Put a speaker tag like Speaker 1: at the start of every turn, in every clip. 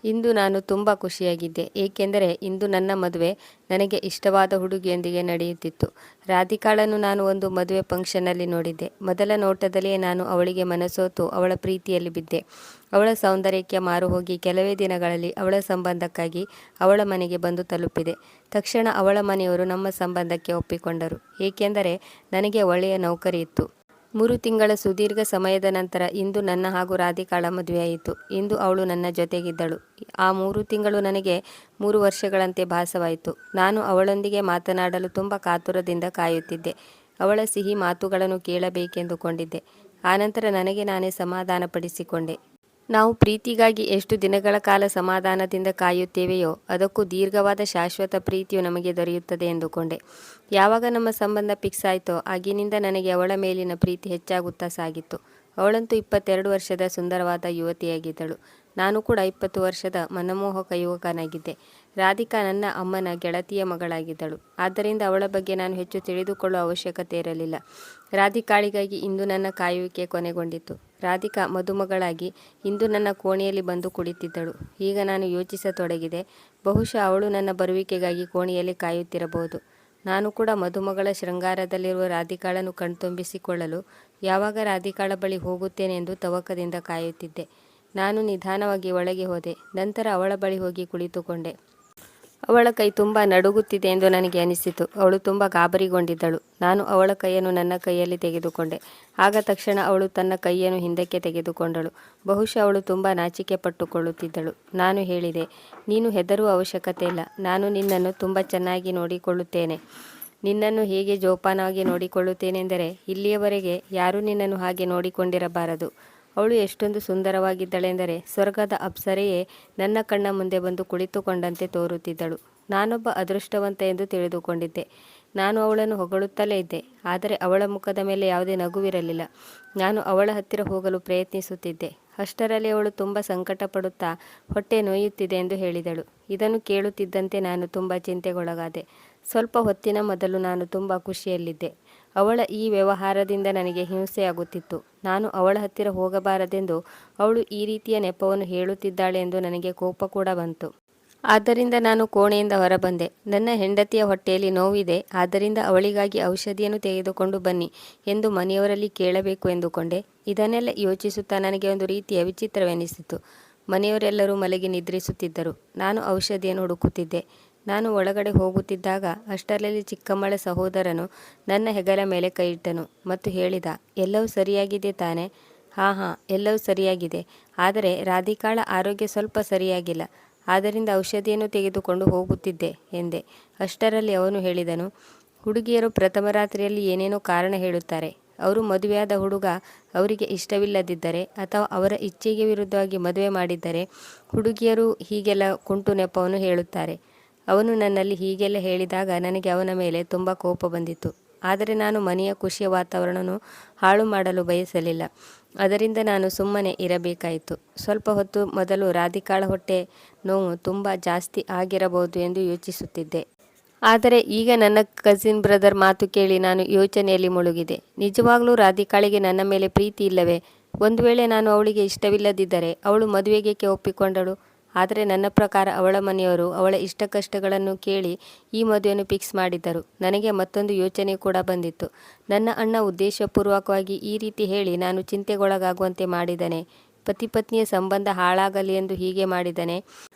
Speaker 1: ಇಂದು ನಾನು ತುಂಬ ಖುಷಿಯಾಗಿದ್ದೆ, ಏಕೆಂದರೆ ಇಂದು ನನ್ನ ಮದುವೆ ನನಗೆ ಇಷ್ಟವಾದ ಹುಡುಗಿಯೊಂದಿಗೆ ನಡೆಯುತ್ತಿತ್ತು. ರಾಧಿಕಾಳನ್ನು ನಾನು ಒಂದು ಮದುವೆ ಫಂಕ್ಷನ್ನಲ್ಲಿ ನೋಡಿದ್ದೆ. ಮೊದಲ ನೋಟದಲ್ಲಿಯೇ ನಾನು ಅವಳಿಗೆ ಮನಸೋತು ಅವಳ ಪ್ರೀತಿಯಲ್ಲಿ ಬಿದ್ದೆ. ಅವಳ ಸೌಂದರ್ಯಕ್ಕೆ ಮಾರುಹೋಗಿ ಕೆಲವೇ ದಿನಗಳಲ್ಲಿ ಅವಳ ಸಂಬಂಧಕ್ಕಾಗಿ ಅವಳ ಮನೆಗೆ ಬಂದು ತಲುಪಿದೆ. ತಕ್ಷಣ ಅವಳ ಮನೆಯವರು ನಮ್ಮ ಸಂಬಂಧಕ್ಕೆ ಒಪ್ಪಿಕೊಂಡರು, ಏಕೆಂದರೆ ನನಗೆ ಒಳ್ಳೆಯ ನೌಕರಿ ಇತ್ತು. 3 ತಿಂಗಳ ಸುದೀರ್ಘ ಸಮಯದ ನಂತರ ಇಂದು ನನ್ನ ಹಾಗೂ ರಾಧಿಕಾಳ ಮದುವೆಯಾಯಿತು. ಇಂದು ಅವಳು ನನ್ನ ಜೊತೆಗಿದ್ದಳು. ಆ 3 ತಿಂಗಳು ನನಗೆ 3 ವರ್ಷಗಳಂತೆ ಭಾಸವಾಯಿತು. ನಾನು ಅವಳೊಂದಿಗೆ ಮಾತನಾಡಲು ತುಂಬ ಕಾತುರದಿಂದ ಕಾಯುತ್ತಿದ್ದೆ. ಅವಳ ಸಿಹಿ ಮಾತುಗಳನ್ನು ಕೇಳಬೇಕೆಂದುಕೊಂಡಿದ್ದೆ. ಆನಂತರ ನನಗೆ ನಾನೇ ಸಮಾಧಾನಪಡಿಸಿಕೊಂಡೆ. ನಾವು ಪ್ರೀತಿಗಾಗಿ ಎಷ್ಟು ದಿನಗಳ ಕಾಲ ಸಮಾಧಾನದಿಂದ ಕಾಯುತ್ತೇವೆಯೋ ಅದಕ್ಕೂ ದೀರ್ಘವಾದ ಶಾಶ್ವತ ಪ್ರೀತಿಯು ನಮಗೆ ದೊರೆಯುತ್ತದೆ ಎಂದುಕೊಂಡೆ. ಯಾವಾಗ ನಮ್ಮ ಸಂಬಂಧ ಫಿಕ್ಸ್ ಆಯಿತೋ ಆಗಿನಿಂದ ನನಗೆ ಅವಳ ಮೇಲಿನ ಪ್ರೀತಿ ಹೆಚ್ಚಾಗುತ್ತಾ ಸಾಗಿತ್ತು. ಅವಳಂತೂ 22 ವರ್ಷದ ಸುಂದರವಾದ ಯುವತಿಯಾಗಿದ್ದಳು. ನಾನು ಕೂಡ 20 ವರ್ಷದ ಮನಮೋಹಕ ಯುವಕನಾಗಿದ್ದೆ. ರಾಧಿಕಾ ನನ್ನ ಅಮ್ಮನ ಗೆಳತಿಯ ಮಗಳಾಗಿದ್ದಳು. ಆದ್ದರಿಂದ ಅವಳ ಬಗ್ಗೆ ನಾನು ಹೆಚ್ಚು ತಿಳಿದುಕೊಳ್ಳುವ ಅವಶ್ಯಕತೆ ಇರಲಿಲ್ಲ. ರಾಧಿಕಾಳಿಗಾಗಿ ಇಂದು ನನ್ನ ಕಾಯುವಿಕೆ ಕೊನೆಗೊಂಡಿತು. ರಾಧಿಕಾ ಮದುಮಗಳಾಗಿ ಇಂದು ನನ್ನ ಕೋಣೆಯಲ್ಲಿ ಬಂದು ಕುಳಿತಿದ್ದಳು. ಈಗ ನಾನು ಯೋಚಿಸತೊಡಗಿದೆ, ಬಹುಶಃ ಅವಳು ನನ್ನ ಬರುವಿಕೆಗಾಗಿ ಕೋಣೆಯಲ್ಲಿ ಕಾಯುತ್ತಿರಬಹುದು. ನಾನು ಕೂಡ ಮದುಮಗಳ ಶೃಂಗಾರದಲ್ಲಿರುವ ರಾಧಿಕಾಳನ್ನು ಕಣ್ತುಂಬಿಸಿಕೊಳ್ಳಲು ಯಾವಾಗ ರಾಧಿಕಾಳ ಬಳಿ ಹೋಗುತ್ತೇನೆ ಎಂದು ತವಕದಿಂದ ಕಾಯುತ್ತಿದ್ದೆ. ನಾನು ನಿಧಾನವಾಗಿ ಒಳಗೆ ಹೋದೆ. ನಂತರ ಅವಳ ಬಳಿ ಹೋಗಿ ಕುಳಿತುಕೊಂಡೆ. ಅವಳ ಕೈ ತುಂಬ ನಡುಗುತ್ತಿದೆ ಎಂದು ನನಗೆ ಅನಿಸಿತು. ಅವಳು ತುಂಬ ಗಾಬರಿಗೊಂಡಿದ್ದಳು. ನಾನು ಅವಳ ಕೈಯನ್ನು ನನ್ನ ಕೈಯಲ್ಲಿ ತೆಗೆದುಕೊಂಡೆ. ಆಗ ತಕ್ಷಣ ಅವಳು ತನ್ನ ಕೈಯನ್ನು ಹಿಂದಕ್ಕೆ ತೆಗೆದುಕೊಂಡಳು. ಬಹುಶಃ ಅವಳು ತುಂಬ ನಾಚಿಕೆ ಪಟ್ಟುಕೊಳ್ಳುತ್ತಿದ್ದಳು. ನಾನು ಹೇಳಿದೆ, ನೀನು ಹೆದರುವ ಅವಶ್ಯಕತೆ ಇಲ್ಲ. ನಾನು ನಿನ್ನನ್ನು ತುಂಬ ಚೆನ್ನಾಗಿ ನೋಡಿಕೊಳ್ಳುತ್ತೇನೆ. ನಿನ್ನನ್ನು ಹೇಗೆ ಜೋಪಾನವಾಗಿ ನೋಡಿಕೊಳ್ಳುತ್ತೇನೆಂದರೆ ಇಲ್ಲಿಯವರೆಗೆ ಯಾರೂ ನಿನ್ನನ್ನು ಹಾಗೆ ನೋಡಿಕೊಂಡಿರಬಾರದು. ಅವಳು ಎಷ್ಟೊಂದು ಸುಂದರವಾಗಿದ್ದಳೆಂದರೆ ಸ್ವರ್ಗದ ಅಪ್ಸರೆಯೇ ನನ್ನ ಕಣ್ಣ ಮುಂದೆ ಬಂದು ಕುಳಿತುಕೊಂಡಂತೆ ತೋರುತ್ತಿದ್ದಳು. ನಾನೊಬ್ಬ ಅದೃಷ್ಟವಂತ ಎಂದು ತಿಳಿದುಕೊಂಡಿದ್ದೆ. ನಾನು ಅವಳನ್ನು ಹೊಗಳುತ್ತಲೇ ಇದ್ದೆ, ಆದರೆ ಅವಳ ಮುಖದ ಮೇಲೆ ಯಾವುದೇ ನಗುವಿರಲಿಲ್ಲ. ನಾನು ಅವಳ ಹತ್ತಿರ ಹೋಗಲು ಪ್ರಯತ್ನಿಸುತ್ತಿದ್ದೆ. ಅಷ್ಟರಲ್ಲಿ ಅವಳು ತುಂಬ ಸಂಕಟ ಪಡುತ್ತಾ ಹೊಟ್ಟೆ ನೋಯುತ್ತಿದೆ ಎಂದು ಹೇಳಿದಳು. ಇದನ್ನು ಕೇಳುತ್ತಿದ್ದಂತೆ ನಾನು ತುಂಬ ಚಿಂತೆಗೊಳಗಾದೆ. ಸ್ವಲ್ಪ ಹೊತ್ತಿನ ಮೊದಲು ನಾನು ತುಂಬ ಖುಷಿಯಲ್ಲಿದ್ದೆ. ಅವಳ ಈ ವ್ಯವಹಾರದಿಂದ ನನಗೆ ಹಿಂಸೆಯಾಗುತ್ತಿತ್ತು. ನಾನು ಅವಳ ಹತ್ತಿರ ಹೋಗಬಾರದೆಂದು ಅವಳು ಈ ರೀತಿಯ ನೆಪವನ್ನು ಹೇಳುತ್ತಿದ್ದಾಳೆ ಎಂದು ನನಗೆ ಕೋಪ ಕೂಡ ಬಂತು. ಆದ್ದರಿಂದ ನಾನು ಕೋಣೆಯಿಂದ ಹೊರಬಂದೆ. ನನ್ನ ಹೆಂಡತಿಯ ಹೊಟ್ಟೆಯಲ್ಲಿ ನೋವಿದೆ, ಆದ್ದರಿಂದ ಅವಳಿಗಾಗಿ ಔಷಧಿಯನ್ನು ತೆಗೆದುಕೊಂಡು ಬನ್ನಿ ಎಂದು ಮನೆಯವರಲ್ಲಿ ಕೇಳಬೇಕು ಎಂದುಕೊಂಡೆ. ಇದನ್ನೆಲ್ಲ ಯೋಚಿಸುತ್ತಾ ನನಗೆ ಒಂದು ರೀತಿಯ ವಿಚಿತ್ರವೆನಿಸಿತು. ಮನೆಯವರೆಲ್ಲರೂ ಮಲಗಿ ನಿದ್ರಿಸುತ್ತಿದ್ದರು. ನಾನು ಔಷಧಿಯನ್ನು ಹುಡುಕುತ್ತಿದ್ದೆ. ನಾನು ಒಳಗಡೆ ಹೋಗುತ್ತಿದ್ದಾಗ ಅಷ್ಟರಲ್ಲಿ ಚಿಕ್ಕಮ್ಮಳ ಸಹೋದರನು ನನ್ನ ಹೆಗಲ ಮೇಲೆ ಕೈಯಿಟ್ಟನು ಮತ್ತು ಹೇಳಿದ, ಎಲ್ಲವೂ ಸರಿಯಾಗಿದೆ ತಾನೆ? ಹಾಂ, ಎಲ್ಲವೂ ಸರಿಯಾಗಿದೆ. ಆದರೆ ರಾಧಿಕಾಳ ಆರೋಗ್ಯ ಸ್ವಲ್ಪ ಸರಿಯಾಗಿಲ್ಲ. ಆದ್ದರಿಂದ ಔಷಧಿಯನ್ನು ತೆಗೆದುಕೊಂಡು ಹೋಗುತ್ತಿದ್ದೆ ಎಂದೆ. ಅಷ್ಟರಲ್ಲಿ ಅವನು ಹೇಳಿದನು, ಹುಡುಗಿಯರು ಪ್ರಥಮ ರಾತ್ರಿಯಲ್ಲಿ ಏನೇನೋ ಕಾರಣ ಹೇಳುತ್ತಾರೆ. ಅವರು ಮದುವೆಯಾದ ಹುಡುಗ ಅವರಿಗೆ ಇಷ್ಟವಿಲ್ಲದಿದ್ದರೆ ಅಥವಾ ಅವರ ಇಚ್ಛೆಗೆ ವಿರುದ್ಧವಾಗಿ ಮದುವೆ ಮಾಡಿದ್ದರೆ ಹುಡುಗಿಯರು ಹೀಗೆಲ್ಲ ಕುಂಟು ನೆಪವನ್ನು ಹೇಳುತ್ತಾರೆ. ಅವನು ನನ್ನಲ್ಲಿ ಹೀಗೆಲ್ಲ ಹೇಳಿದಾಗ ನನಗೆ ಅವನ ಮೇಲೆ ತುಂಬ ಕೋಪ ಬಂದಿತು. ಆದರೆ ನಾನು ಮನೆಯ ಖುಷಿಯ ವಾತಾವರಣವನ್ನು ಹಾಳು ಮಾಡಲು ಬಯಸಲಿಲ್ಲ. ಅದರಿಂದ ನಾನು ಸುಮ್ಮನೆ ಇರಬೇಕಾಯಿತು. ಸ್ವಲ್ಪ ಹೊತ್ತು ಮೊದಲು ರಾಧಿಕಾಳ ಹೊಟ್ಟೆ ನೋವು ತುಂಬ ಜಾಸ್ತಿ ಆಗಿರಬಹುದು ಎಂದು ಯೋಚಿಸುತ್ತಿದ್ದೆ. ಆದರೆ ಈಗ ನನ್ನ ಕಸಿನ್ ಬ್ರದರ್ ಮಾತು ಕೇಳಿ ನಾನು ಯೋಚನೆಯಲ್ಲಿ ಮುಳುಗಿದೆ. ನಿಜವಾಗ್ಲೂ ರಾಧಿಕಾಳಿಗೆ ನನ್ನ ಮೇಲೆ ಪ್ರೀತಿ ಇಲ್ಲವೇ? ಒಂದು ವೇಳೆ ನಾನು ಅವಳಿಗೆ ಇಷ್ಟವಿಲ್ಲದಿದ್ದರೆ ಅವಳು ಮದುವೆಗೇಕೆ ಒಪ್ಪಿಕೊಂಡಳು? ಆದರೆ ನನ್ನ ಪ್ರಕಾರ ಅವಳ ಮನೆಯವರು ಅವಳ ಇಷ್ಟ ಕಷ್ಟಗಳನ್ನು ಕೇಳಿ ಈ ಮದುವೆಯನ್ನು ಫಿಕ್ಸ್ ಮಾಡಿದ್ದರು. ನನಗೆ ಮತ್ತೊಂದು ಯೋಚನೆ ಕೂಡ ಬಂದಿತ್ತು. ನನ್ನ ಅಣ್ಣ ಉದ್ದೇಶಪೂರ್ವಕವಾಗಿ ಈ ರೀತಿ ಹೇಳಿ ನಾನು ಚಿಂತೆಗೊಳಗಾಗುವಂತೆ ಮಾಡಿದನೆ. ಪತಿ ಪತ್ನಿಯ ಸಂಬಂಧ ಹಾಳಾಗಲಿ ಎಂದು ಹೀಗೆ ಮಾಡಿದನೆ.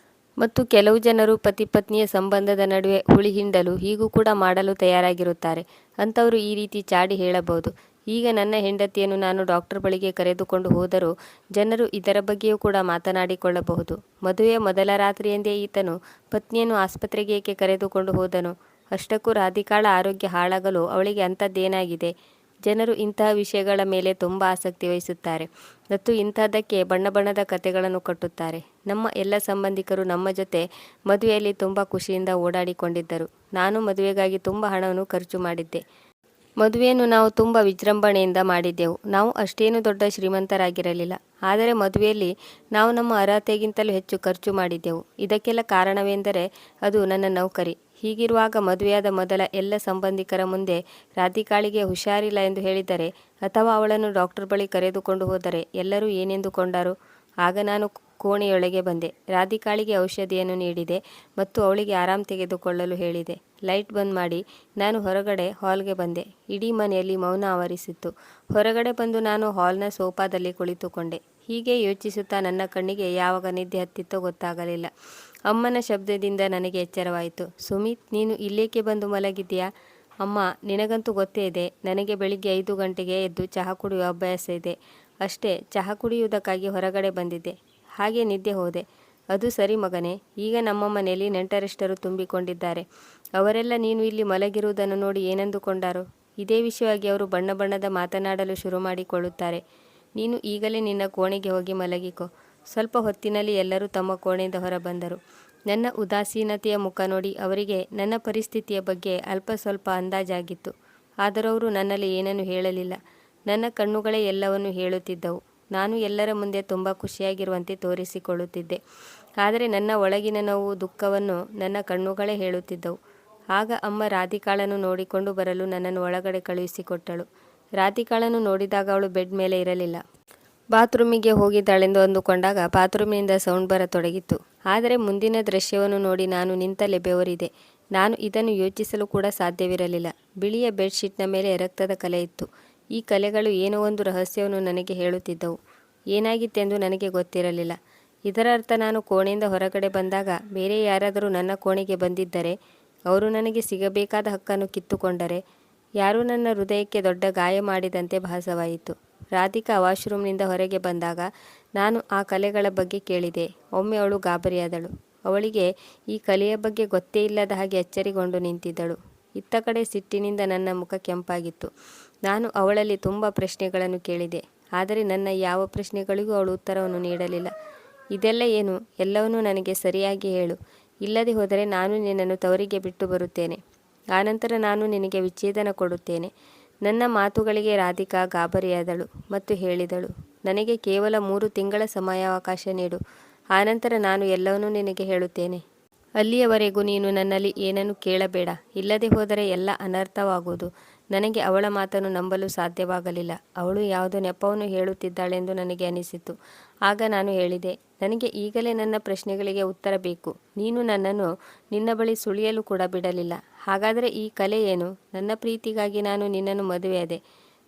Speaker 1: ಮತ್ತು ಕೆಲವು ಜನರು ಪತಿ ಪತ್ನಿಯ ಸಂಬಂಧದ ನಡುವೆ ಹುಳಿ ಹಿಂಡಲು ಹೀಗೂ ಕೂಡ ಮಾಡಲು ತಯಾರಾಗಿರುತ್ತಾರೆ. ಅಂಥವರು ಈ ರೀತಿ ಚಾಡಿ ಹೇಳಬಹುದು. ಈಗ ನನ್ನ ಹೆಂಡತಿಯನ್ನು ನಾನು ಡಾಕ್ಟರ್ ಬಳಿಗೆ ಕರೆದುಕೊಂಡು ಹೋದರೂ ಜನರು ಇದರ ಬಗ್ಗೆಯೂ ಕೂಡ ಮಾತನಾಡಿಕೊಳ್ಳಬಹುದು. ಮದುವೆಯ ಮೊದಲ ರಾತ್ರಿಯಂದೇ ಈತನು ಪತ್ನಿಯನ್ನು ಆಸ್ಪತ್ರೆಗೆ ಏಕೆ ಕರೆದುಕೊಂಡು ಹೋದನು? ಅಷ್ಟಕ್ಕೂ ರಾಧಿಕಾಳ ಆರೋಗ್ಯ ಹಾಳಾಗಲು ಅವಳಿಗೆ ಅಂಥದ್ದೇನಾಗಿದೆ? ಜನರು ಇಂತಹ ವಿಷಯಗಳ ಮೇಲೆ ತುಂಬ ಆಸಕ್ತಿ ವಹಿಸುತ್ತಾರೆ ಮತ್ತು ಇಂತಹದ್ದಕ್ಕೆ ಬಣ್ಣ ಬಣ್ಣದ ಕಥೆಗಳನ್ನು ಕಟ್ಟುತ್ತಾರೆ. ನಮ್ಮ ಎಲ್ಲ ಸಂಬಂಧಿಕರು ನಮ್ಮ ಜೊತೆ ಮದುವೆಯಲ್ಲಿ ತುಂಬ ಖುಷಿಯಿಂದ ಓಡಾಡಿಕೊಂಡಿದ್ದರು. ನಾನು ಮದುವೆಗಾಗಿ ತುಂಬ ಹಣವನ್ನು ಖರ್ಚು ಮಾಡಿದ್ದೆ. ಮದುವೆಯನ್ನು ನಾವು ತುಂಬ ವಿಜೃಂಭಣೆಯಿಂದ ಮಾಡಿದ್ದೆವು. ನಾವು ಅಷ್ಟೇನು ದೊಡ್ಡ ಶ್ರೀಮಂತರಾಗಿರಲಿಲ್ಲ. ಆದರೆ ಮದುವೆಯಲ್ಲಿ ನಾವು ನಮ್ಮ ಅರ್ಹತೆಗಿಂತಲೂ ಹೆಚ್ಚು ಖರ್ಚು ಮಾಡಿದ್ದೆವು. ಇದಕ್ಕೆಲ್ಲ ಕಾರಣವೆಂದರೆ ಅದು ನನ್ನ ನೌಕರಿ. ಹೀಗಿರುವಾಗ ಮದುವೆಯಾದ ಮೊದಲ ಎಲ್ಲ ಸಂಬಂಧಿಕರ ಮುಂದೆ ರಾಧಿಕಾಳಿಗೆ ಹುಷಾರಿಲ್ಲ ಎಂದು ಹೇಳಿದರೆ ಅಥವಾ ಅವಳನ್ನು ಡಾಕ್ಟರ್ ಬಳಿ ಕರೆದುಕೊಂಡು ಹೋದರೆ ಎಲ್ಲರೂ ಏನೆಂದುಕೊಂಡರು? ಆಗ ನಾನು ಕೋಣೆಯೊಳಗೆ ಬಂದೆ. ರಾಧಿಕಾಳಿಗೆ ಔಷಧಿಯನ್ನು ನೀಡಿದೆ ಮತ್ತು ಅವಳಿಗೆ ಆರಾಮ್ ತೆಗೆದುಕೊಳ್ಳಲು ಹೇಳಿದೆ. ಲೈಟ್ ಬಂದ್ ಮಾಡಿ ನಾನು ಹೊರಗಡೆ ಹಾಲ್ಗೆ ಬಂದೆ. ಇಡೀ ಮನೆಯಲ್ಲಿ ಮೌನ ಆವರಿಸಿತ್ತು. ಹೊರಗಡೆ ಬಂದು ನಾನು ಹಾಲ್ನ ಸೋಫಾದಲ್ಲಿ ಕುಳಿತುಕೊಂಡೆ. ಹೀಗೆ ಯೋಚಿಸುತ್ತಾ ನನ್ನ ಕಣ್ಣಿಗೆ ಯಾವಾಗ ನಿದ್ದೆ ಹತ್ತಿತ್ತೋ ಗೊತ್ತಾಗಲಿಲ್ಲ. ಅಮ್ಮನ ಶಬ್ದದಿಂದ ನನಗೆ ಎಚ್ಚರವಾಯಿತು. ಸುಮಿತ್, ನೀನು ಇಲ್ಲೇಕೆ ಬಂದು ಮಲಗಿದ್ದೀಯಾ? ಅಮ್ಮ, ನಿನಗಂತೂ ಗೊತ್ತೇ ಇದೆ, ನನಗೆ ಬೆಳಿಗ್ಗೆ 5 ಗಂಟೆಗೆ ಎದ್ದು ಚಹಾ ಕುಡಿಯುವ ಅಭ್ಯಾಸ ಇದೆ. ಅಷ್ಟೇ, ಚಹಾ ಕುಡಿಯುವುದಕ್ಕಾಗಿ ಹೊರಗಡೆ ಬಂದಿದ್ದೆ. ಹಾಗೆ ನಿದ್ದೆ ಹೋದೆ. ಅದು ಸರಿ ಮಗನೇ. ಈಗ ನಮ್ಮ ಮನೆಯಲ್ಲಿ ನೆಂಟರಿಷ್ಟರು ತುಂಬಿಕೊಂಡಿದ್ದಾರೆ. ಅವರೆಲ್ಲ ನೀನು ಇಲ್ಲಿ ಮಲಗಿರುವುದನ್ನು ನೋಡಿ ಏನಂದುಕೊಂಡರು? ಇದೇ ವಿಷಯವಾಗಿ ಅವರು ಬಣ್ಣ ಬಣ್ಣದ ಮಾತನಾಡಲು ಶುರು ಮಾಡಿಕೊಳ್ಳುತ್ತಾರೆ. ನೀನು ಈಗಲೇ ನಿನ್ನ ಕೋಣೆಗೆ ಹೋಗಿ ಮಲಗಿಕೊ. ಸ್ವಲ್ಪ ಹೊತ್ತಿನಲ್ಲಿ ಎಲ್ಲರೂ ತಮ್ಮ ಕೋಣೆಯಿಂದ ಹೊರಬಂದರು. ನನ್ನ ಉದಾಸೀನತೆಯ ಮುಖ ನೋಡಿ ಅವರಿಗೆ ನನ್ನ ಪರಿಸ್ಥಿತಿಯ ಬಗ್ಗೆ ಅಲ್ಪ ಸ್ವಲ್ಪ ಅಂದಾಜಾಗಿತ್ತು. ಆದರೂ ಅವರು ನನ್ನಲ್ಲಿ ಏನನ್ನೂ ಹೇಳಲಿಲ್ಲ. ನನ್ನ ಕಣ್ಣುಗಳೇ ಎಲ್ಲವನ್ನೂ ಹೇಳುತ್ತಿದ್ದವು. ನಾನು ಎಲ್ಲರ ಮುಂದೆ ತುಂಬ ಖುಷಿಯಾಗಿರುವಂತೆ ತೋರಿಸಿಕೊಳ್ಳುತ್ತಿದ್ದೆ. ಆದರೆ ನನ್ನ ಒಳಗಿನ ನೋವು, ದುಃಖವನ್ನು ನನ್ನ ಕಣ್ಣುಗಳೇ ಹೇಳುತ್ತಿದ್ದವು. ಆಗ ಅಮ್ಮ ರಾಧಿಕಾಳನ್ನು ನೋಡಿಕೊಂಡು ಬರಲು ನನ್ನನ್ನು ಒಳಗಡೆ ಕಳುಹಿಸಿಕೊಟ್ಟಳು. ರಾಧಿಕಾಳನ್ನು ನೋಡಿದಾಗ ಅವಳು ಬೆಡ್ ಮೇಲೆ ಇರಲಿಲ್ಲ. ಬಾತ್ರೂಮಿಗೆ ಹೋಗಿದ್ದಾಳೆಂದು ಅಂದುಕೊಂಡಾಗ ಬಾತ್ರೂಮಿನಿಂದ ಸೌಂಡ್ ಬರತೊಡಗಿತ್ತು. ಆದರೆ ಮುಂದಿನ ದೃಶ್ಯವನ್ನು ನೋಡಿ ನಾನು ನಿಂತಲ್ಲೇ ಬೆವರಿದೆ. ನಾನು ಇದನ್ನು ಯೋಚಿಸಲು ಕೂಡ ಸಾಧ್ಯವಿರಲಿಲ್ಲ. ಬಿಳಿಯ ಬೆಡ್ಶೀಟ್ನ ಮೇಲೆ ರಕ್ತದ ಕಲೆ ಇತ್ತು. ಈ ಕಲೆಗಳು ಏನೋ ಒಂದು ರಹಸ್ಯವನ್ನು ನನಗೆ ಹೇಳುತ್ತಿದ್ದವು. ಏನಾಗಿತ್ತೆಂದು ನನಗೆ ಗೊತ್ತಿರಲಿಲ್ಲ. ಇದರ ಅರ್ಥ ನಾನು ಕೋಣೆಯಿಂದ ಹೊರಗಡೆ ಬಂದಾಗ ಬೇರೆ ಯಾರಾದರೂ ನನ್ನ ಕೋಣೆಗೆ ಬಂದಿದ್ದರೆ, ಅವರು ನನಗೆ ಸಿಗಬೇಕಾದ ಹಕ್ಕನ್ನು ಕಿತ್ತುಕೊಂಡರೆ, ಯಾರೂ ನನ್ನ ಹೃದಯಕ್ಕೆ ದೊಡ್ಡ ಗಾಯ ಮಾಡಿದಂತೆ ಭಾಸವಾಯಿತು. ರಾಧಿಕಾ ವಾಶ್ರೂಮ್ನಿಂದ ಹೊರಗೆ ಬಂದಾಗ ನಾನು ಆ ಕಲೆಗಳ ಬಗ್ಗೆ ಕೇಳಿದೆ. ಒಮ್ಮೆ ಅವಳು ಗಾಬರಿಯಾದಳು. ಅವಳಿಗೆ ಈ ಕಲೆಯ ಬಗ್ಗೆ ಗೊತ್ತೇ ಇಲ್ಲದ ಹಾಗೆ ಅಚ್ಚರಿಗೊಂಡು ನಿಂತಿದ್ದಳು. ಇತ್ತ ಕಡೆ ಸಿಟ್ಟಿನಿಂದ ನನ್ನ ಮುಖ ಕೆಂಪಾಗಿತ್ತು. ನಾನು ಅವಳಲ್ಲಿ ತುಂಬ ಪ್ರಶ್ನೆಗಳನ್ನು ಕೇಳಿದೆ. ಆದರೆ ನನ್ನ ಯಾವ ಪ್ರಶ್ನೆಗಳಿಗೂ ಅವಳು ಉತ್ತರವನ್ನು ನೀಡಲಿಲ್ಲ. ಇದೆಲ್ಲ ಏನು? ಎಲ್ಲವನ್ನೂ ನನಗೆ ಸರಿಯಾಗಿ ಹೇಳು. ಇಲ್ಲದೆ ಹೋದರೆ ನಾನು ನಿನ್ನನ್ನು ತವರಿಗೆ ಬಿಟ್ಟು ಬರುತ್ತೇನೆ. ಆನಂತರ ನಾನು ನಿನಗೆ ವಿಚ್ಛೇದನ ಕೊಡುತ್ತೇನೆ. ನನ್ನ ಮಾತುಗಳಿಗೆ ರಾಧಿಕಾ ಗಾಬರಿಯಾದಳು ಮತ್ತು ಹೇಳಿದಳು, ನನಗೆ ಕೇವಲ 3 ತಿಂಗಳ ಸಮಯಾವಕಾಶ ನೀಡು. ಆನಂತರ ನಾನು ಎಲ್ಲವನ್ನೂ ನಿನಗೆ ಹೇಳುತ್ತೇನೆ. ಅಲ್ಲಿಯವರೆಗೂ ನೀನು ನನ್ನಲ್ಲಿ ಏನನ್ನೂ ಕೇಳಬೇಡ. ಇಲ್ಲದೆ ಹೋದರೆ ಎಲ್ಲ ಅನರ್ಥವಾಗುವುದು. ನನಗೆ ಅವಳ ಮಾತನ್ನು ನಂಬಲು ಸಾಧ್ಯವಾಗಲಿಲ್ಲ. ಅವಳು ಯಾವುದೋ ನೆಪವನ್ನು ಹೇಳುತ್ತಿದ್ದಾಳೆಂದು ನನಗೆ ಅನಿಸಿತು. ಆಗ ನಾನು ಹೇಳಿದೆ, ನನಗೆ ಈಗಲೇ ನನ್ನ ಪ್ರಶ್ನೆಗಳಿಗೆ ಉತ್ತರ ಬೇಕು. ನೀನು ನನ್ನನ್ನು ನಿನ್ನ ಬಳಿ ಸುಳಿಯಲು ಕೂಡ ಬಿಡಲಿಲ್ಲ. ಹಾಗಾದರೆ ಈ ಕಲೆ ಏನು? ನನ್ನ ಪ್ರೀತಿಗಾಗಿ ನಾನು ನಿನ್ನನ್ನು ಮದುವೆಯಾದೆ.